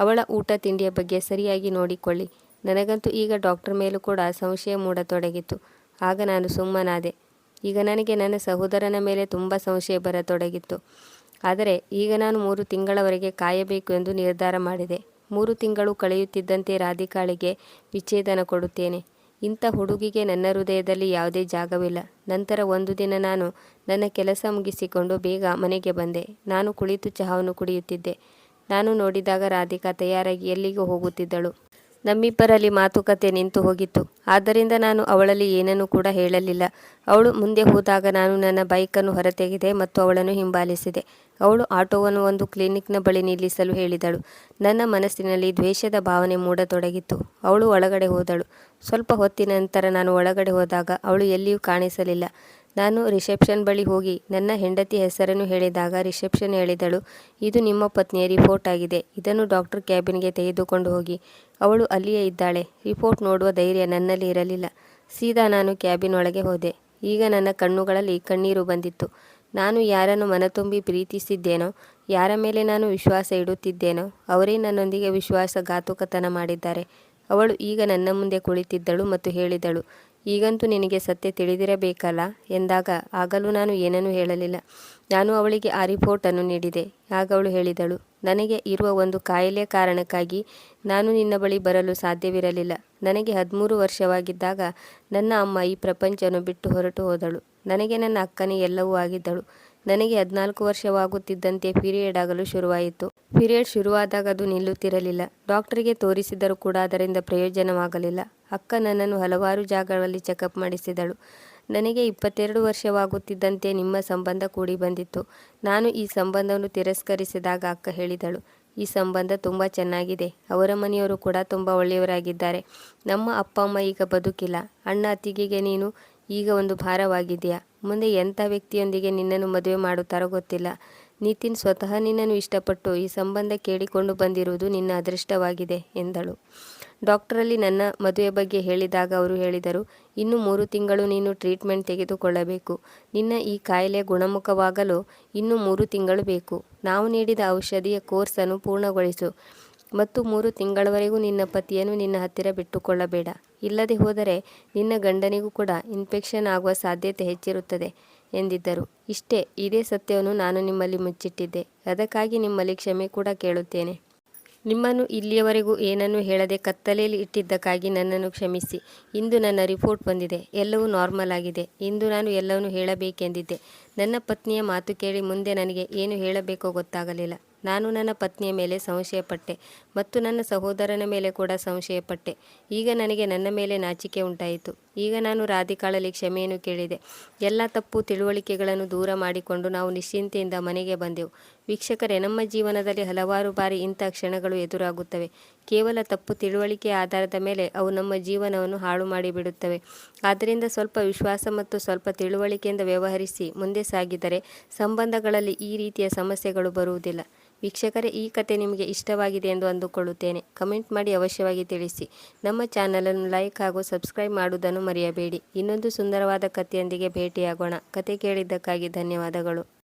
Speaker 1: ಅವಳ ಊಟ ತಿಂಡಿಯ ಬಗ್ಗೆ ಸರಿಯಾಗಿ ನೋಡಿಕೊಳ್ಳಿ. ನನಗಂತೂ ಈಗ ಡಾಕ್ಟರ್ ಮೇಲೂ ಕೂಡ ಸಂಶಯ ಮೂಡತೊಡಗಿತ್ತು. ಆಗ ನಾನು ಸುಮ್ಮನಾದೆ. ಈಗ ನನಗೆ ನನ್ನ ಸಹೋದರನ ಮೇಲೆ ತುಂಬ ಸಂಶಯ ಬರತೊಡಗಿತ್ತು. ಆದರೆ ಈಗ ನಾನು 3 ತಿಂಗಳವರೆಗೆ ಕಾಯಬೇಕು ಎಂದು ನಿರ್ಧಾರ ಮಾಡಿದೆ. 3 ತಿಂಗಳು ಕಳೆಯುತ್ತಿದ್ದಂತೆ ರಾಧಿಕಾಳಿಗೆ ವಿಚ್ಛೇದನ ಕೊಡುತ್ತೇನೆ. ಇಂಥ ಹುಡುಗಿಗೆ ನನ್ನ ಹೃದಯದಲ್ಲಿ ಯಾವುದೇ ಜಾಗವಿಲ್ಲ. ನಂತರ ಒಂದು ದಿನ ನಾನು ನನ್ನ ಕೆಲಸ ಮುಗಿಸಿಕೊಂಡು ಬೇಗ ಮನೆಗೆ ಬಂದೆ. ನಾನು ಕುಳಿತು ಚಹಾವನ್ನು ಕುಡಿಯುತ್ತಿದ್ದೆ. ನಾನು ನೋಡಿದಾಗ ರಾಧಿಕಾ ತಯಾರಾಗಿ ಎಲ್ಲಿಗೂ ಹೋಗುತ್ತಿದ್ದಳು. ನಮ್ಮಿಬ್ಬರಲ್ಲಿ ಮಾತುಕತೆ ನಿಂತು ಹೋಗಿತ್ತು. ಆದ್ದರಿಂದ ನಾನು ಅವಳಲ್ಲಿ ಏನನ್ನೂ ಕೂಡ ಹೇಳಲಿಲ್ಲ. ಅವಳು ಮುಂದೆ ಹೋದಾಗ ನಾನು ನನ್ನ ಬೈಕನ್ನು ಹೊರತೆಗೆದೆ ಮತ್ತು ಅವಳನ್ನು ಹಿಂಬಾಲಿಸಿದೆ. ಅವಳು ಆಟೋವನ್ನು ಒಂದು ಕ್ಲಿನಿಕ್ನ ಬಳಿ ನಿಲ್ಲಿಸಲು ಹೇಳಿದಳು. ನನ್ನ ಮನಸ್ಸಿನಲ್ಲಿ ದ್ವೇಷದ ಭಾವನೆ ಮೂಡತೊಡಗಿತ್ತು. ಅವಳು ಒಳಗಡೆ ಹೋದಳು. ಸ್ವಲ್ಪ ಹೊತ್ತಿನ ನಂತರ ನಾನು ಒಳಗಡೆ ಹೋದಾಗ ಅವಳು ಎಲ್ಲಿಯೂ ಕಾಣಿಸಲಿಲ್ಲ. ನಾನು ರಿಸೆಪ್ಷನ್ ಬಳಿ ಹೋಗಿ ನನ್ನ ಹೆಂಡತಿ ಹೆಸರನ್ನು ಹೇಳಿದಾಗ ರಿಸೆಪ್ಷನ್ ಹೇಳಿದಳು, ಇದು ನಿಮ್ಮ ಪತ್ನಿಯ ರಿಪೋರ್ಟ್ ಆಗಿದೆ. ಇದನ್ನು ಡಾಕ್ಟರ್ ಕ್ಯಾಬಿನ್ಗೆ ತೆಗೆದುಕೊಂಡು ಹೋಗಿ. ಅವಳು ಅಲ್ಲಿಯೇ ಇದ್ದಾಳೆ. ರಿಪೋರ್ಟ್ ನೋಡುವ ಧೈರ್ಯ ನನ್ನಲ್ಲಿ ಇರಲಿಲ್ಲ. ಸೀದಾ ನಾನು ಕ್ಯಾಬಿನ್ ಒಳಗೆ ಹೋದೆ. ಈಗ ನನ್ನ ಕಣ್ಣುಗಳಲ್ಲಿ ಕಣ್ಣೀರು ಬಂದಿತ್ತು. ನಾನು ಯಾರನ್ನು ಮನತುಂಬಿ ಪ್ರೀತಿಸಿದ್ದೇನೋ, ಯಾರ ಮೇಲೆ ನಾನು ವಿಶ್ವಾಸ ಇಡುತ್ತಿದ್ದೇನೋ ಅವರೇ ನನ್ನೊಂದಿಗೆ ವಿಶ್ವಾಸಘಾತುಕತನ ಮಾಡಿದ್ದಾರೆ. ಅವಳು ಈಗ ನನ್ನ ಮುಂದೆ ಕುಳಿತಿದ್ದಳು ಮತ್ತು ಹೇಳಿದಳು, ಈಗಂತೂ ನಿನಗೆ ಸತ್ಯ ತಿಳಿದಿರಬೇಕಲ್ಲ ಎಂದಾಗ ಆಗಲೂ ನಾನು ಏನನ್ನೂ ಹೇಳಲಿಲ್ಲ. ನಾನು ಅವಳಿಗೆ ಆ ರಿಪೋರ್ಟನ್ನು ನೀಡಿದೆ. ಆಗ ಅವಳು ಹೇಳಿದಳು, ನನಗೆ ಇರುವ ಒಂದು ಕಾಯಿಲೆಯ ಕಾರಣಕ್ಕಾಗಿ ನಾನು ನಿನ್ನ ಬಳಿ ಬರಲು ಸಾಧ್ಯವಿರಲಿಲ್ಲ. ನನಗೆ 13 ವರ್ಷವಾಗಿದ್ದಾಗ ನನ್ನ ಅಮ್ಮ ಈ ಪ್ರಪಂಚವನ್ನು ಬಿಟ್ಟು ಹೊರಟು ಹೋದಳು. ನನಗೆ ನನ್ನ ಅಕ್ಕನೇ ಎಲ್ಲವೂ ಆಗಿದ್ದಳು. ನನಗೆ 14 ವರ್ಷವಾಗುತ್ತಿದ್ದಂತೆ ಪೀರಿಯಡ್ ಆಗಲು ಶುರುವಾಯಿತು. ಪೀರಿಯಡ್ ಶುರುವಾದಾಗ ಅದು ನಿಲ್ಲುತ್ತಿರಲಿಲ್ಲ. ಡಾಕ್ಟರಿಗೆ ತೋರಿಸಿದರೂ ಕೂಡ ಅದರಿಂದ ಪ್ರಯೋಜನವಾಗಲಿಲ್ಲ. ಅಕ್ಕ ನನ್ನನ್ನು ಹಲವಾರು ಜಾಗಗಳಲ್ಲಿ ಚೆಕಪ್ ಮಾಡಿಸಿದಳು. ನನಗೆ 22 ವರ್ಷವಾಗುತ್ತಿದ್ದಂತೆ ನಿಮ್ಮ ಸಂಬಂಧ ಕೂಡಿ ಬಂದಿತ್ತು. ನಾನು ಈ ಸಂಬಂಧವನ್ನು ತಿರಸ್ಕರಿಸಿದಾಗ ಅಕ್ಕ ಹೇಳಿದಳು, ಈ ಸಂಬಂಧ ತುಂಬ ಚೆನ್ನಾಗಿದೆ. ಅವರ ಮನೆಯವರು ಕೂಡ ತುಂಬ ಒಳ್ಳೆಯವರಾಗಿದ್ದಾರೆ. ನಮ್ಮ ಅಪ್ಪ ಅಮ್ಮ ಈಗ ಬದುಕಿಲ್ಲ. ಅಣ್ಣ ಅತ್ತಿಗೆಗೆ ನೀನು ಈಗ ಒಂದು ಭಾರವಾಗಿದೆಯಾ? ಮುಂದೆ ಎಂಥ ವ್ಯಕ್ತಿಯೊಂದಿಗೆ ನಿನ್ನನ್ನು ಮದುವೆ ಮಾಡುತ್ತಾರೋ ಗೊತ್ತಿಲ್ಲ. ನಿತಿನ್ ಸ್ವತಃ ನಿನ್ನನ್ನು ಇಷ್ಟಪಟ್ಟು ಈ ಸಂಬಂಧ ಕೇಳಿಕೊಂಡು ಬಂದಿರುವುದು ನಿನ್ನ ಅದೃಷ್ಟವಾಗಿದೆ ಎಂದಳು. ಡಾಕ್ಟರಲ್ಲಿ ನನ್ನ ಮದುವೆ ಬಗ್ಗೆ ಹೇಳಿದಾಗ ಅವರು ಹೇಳಿದರು, ಇನ್ನು 3 ತಿಂಗಳು ನೀನು ಟ್ರೀಟ್ಮೆಂಟ್ ತೆಗೆದುಕೊಳ್ಳಬೇಕು. ನಿನ್ನ ಈ ಕಾಯಿಲೆ ಗುಣಮುಖವಾಗಲು ಇನ್ನೂ 3 ತಿಂಗಳು ಬೇಕು. ನಾವು ನೀಡಿದ ಔಷಧಿಯ ಕೋರ್ಸನ್ನು ಪೂರ್ಣಗೊಳಿಸು ಮತ್ತು 3 ತಿಂಗಳವರೆಗೂ ನಿನ್ನ ಪತಿಯನ್ನು ನಿನ್ನ ಹತ್ತಿರ ಬಿಟ್ಟುಕೊಳ್ಳಬೇಡ. ಇಲ್ಲದೆ ಹೋದರೆ ನಿನ್ನ ಗಂಡನಿಗೂ ಕೂಡ ಇನ್ಫೆಕ್ಷನ್ ಆಗುವ ಸಾಧ್ಯತೆ ಹೆಚ್ಚಿರುತ್ತದೆ ಎಂದಿದ್ದರು. ಇಷ್ಟೇ, ಇದೇ ಸತ್ಯವನ್ನು ನಾನು ನಿಮ್ಮಲ್ಲಿ ಮುಚ್ಚಿಟ್ಟಿದ್ದೆ. ಅದಕ್ಕಾಗಿ ನಿಮ್ಮಲ್ಲಿ ಕ್ಷಮೆ ಕೂಡ ಕೇಳುತ್ತೇನೆ. ನಿಮ್ಮನ್ನು ಇಲ್ಲಿಯವರೆಗೂ ಏನನ್ನೂ ಹೇಳದೆ ಕತ್ತಲೆಯಲ್ಲಿ ಇಟ್ಟಿದ್ದಕ್ಕಾಗಿ ನನ್ನನ್ನು ಕ್ಷಮಿಸಿ. ಇಂದು ನನ್ನ ರಿಪೋರ್ಟ್ ಬಂದಿದೆ. ಎಲ್ಲವೂ ನಾರ್ಮಲ್ ಆಗಿದೆ. ಇಂದು ನಾನು ಎಲ್ಲವನ್ನೂ ಹೇಳಬೇಕೆಂದಿದ್ದೆ. ನನ್ನ ಪತ್ನಿಯ ಮಾತು ಕೇಳಿ ಮುಂದೆ ನನಗೆ ಏನು ಹೇಳಬೇಕೋ ಗೊತ್ತಾಗಲಿಲ್ಲ. ನಾನು ನನ್ನ ಪತ್ನಿಯ ಮೇಲೆ ಸಂಶಯಪಟ್ಟೆ ಮತ್ತು ನನ್ನ ಸಹೋದರನ ಮೇಲೆ ಕೂಡ ಸಂಶಯಪಟ್ಟೆ. ಈಗ ನನಗೆ ನನ್ನ ಮೇಲೆ ನಾಚಿಕೆ ಉಂಟಾಯಿತು. ಈಗ ನಾನು ರಾಧಿಕಾಳಲ್ಲಿ ಕ್ಷಮೆಯನ್ನು ಕೇಳಿದೆ. ಎಲ್ಲ ತಪ್ಪು ತಿಳುವಳಿಕೆಗಳನ್ನು ದೂರ ಮಾಡಿಕೊಂಡು ನಾವು ನಿಶ್ಚಿಂತೆಯಿಂದ ಮನೆಗೆ ಬಂದೆವು. ವೀಕ್ಷಕರೇ, ನಮ್ಮ ಜೀವನದಲ್ಲಿ ಹಲವಾರು ಬಾರಿ ಇಂಥ ಕ್ಷಣಗಳು ಎದುರಾಗುತ್ತವೆ. ಕೇವಲ ತಪ್ಪು ತಿಳುವಳಿಕೆಯ ಆಧಾರದ ಮೇಲೆ ಅವು ನಮ್ಮ ಜೀವನವನ್ನು ಹಾಳು ಮಾಡಿಬಿಡುತ್ತವೆ. ಆದ್ದರಿಂದ ಸ್ವಲ್ಪ ವಿಶ್ವಾಸ ಮತ್ತು ಸ್ವಲ್ಪ ತಿಳುವಳಿಕೆಯಿಂದ ವ್ಯವಹರಿಸಿ ಮುಂದೆ ಸಾಗಿದರೆ ಸಂಬಂಧಗಳಲ್ಲಿ ಈ ರೀತಿಯ ಸಮಸ್ಯೆಗಳು ಬರುವುದಿಲ್ಲ. ವೀಕ್ಷಕರೇ, ಈ ಕತೆ ನಿಮಗೆ ಇಷ್ಟವಾಗಿದೆ ಎಂದು ಅಂದುಕೊಳ್ಳುತ್ತೇನೆ. ಕಮೆಂಟ್ ಮಾಡಿ ಅವಶ್ಯವಾಗಿ ತಿಳಿಸಿ. ನಮ್ಮ ಚಾನಲನ್ನು ಲೈಕ್ ಹಾಗೂ ಸಬ್ಸ್ಕ್ರೈಬ್ ಮಾಡುವುದನ್ನು ಮರೆಯಬೇಡಿ. ಇನ್ನೊಂದು ಸುಂದರವಾದ ಕಥೆಯೊಂದಿಗೆ ಭೇಟಿಯಾಗೋಣ. ಕತೆ ಕೇಳಿದ್ದಕ್ಕಾಗಿ ಧನ್ಯವಾದಗಳು.